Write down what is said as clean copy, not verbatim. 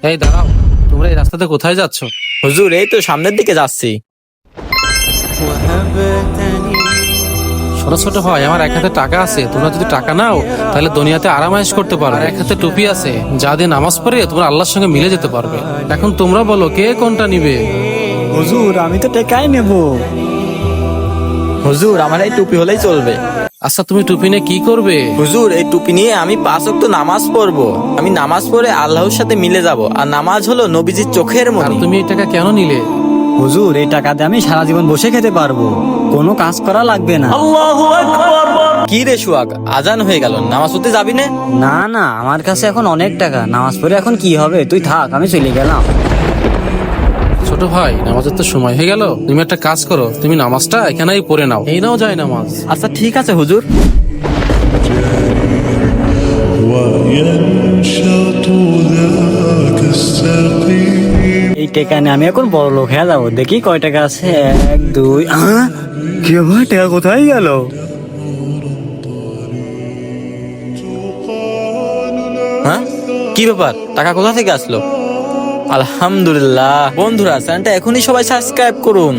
এই দাঁড়াও, তোমরা এই রাস্তাতে কোথায় যাচ্ছ? হুজুর, এই তো সামনের দিকে যাচ্ছি। ছোট ছোট ভাই, আমার এক হাতে টাকা আছে, তোমরা যদি টাকা নাও তাহলে দুনিয়াতে আরামায়েশ করতে পারবে। আর এক হাতে টুপি আছে, যা দিয়ে নামাজ পড়ে তোমরা আল্লাহর সঙ্গে মিলে যেতে পারবে। এখন তোমরা বলো কে কোনটা নিবে? হুজুর, আমি তো টাকাই নেব। হুজুর, আমার এই টুপি হলেই চলবে। আচ্ছা, তুমি টুপি নিয়ে কি করবে? হুজুর, এই টুপি নিয়ে আমি 5 ওয়াক্ত নামাজ পড়বো। আমি নামাজ পড়ে আল্লাহর সাথে মিলে যাব। আর নামাজ হলো নবীজির চোখের আর মণি। তুমি এই টাকা কেন নিলে? হুজুর, এই টাকা দিয়ে আমি সারা জীবন বসে খেতে পারবো, কোনো কাজ করা লাগবে না। কি রে সুয়াগ, আজান হয়ে গেল, নামাজ পড়তে যাবি না? না না, আমার কাছে এখন অনেক টাকা, নামাজ পড়ে এখন কি হবে? তুই থাক, আমি চলে গেলাম। ছোট ভাই, নামাজের তো সময় হয়ে গেল, তুমি একটা কাজ করো, তুমি নামাজটা এখানেই পড়ে নাও। এই নাও যায় নামাজ। আচ্ছা ঠিক আছে হুজুর। وينشط ذاك السقيم এই টাকা নিয়ে আমি এখন বড় লোক হয়ে যাবো। দেখি কয় টাকা আছে। 1 2 কি ভাই, টাকা কোথায় গেল? হ্যাঁ, কি ব্যাপার, টাকা কোথা থেকে আসলো? আলহামদুলিল্লাহ। বন্ধুরা, চ্যানেলটা এখনই সবাই সাবস্ক্রাইব করুন।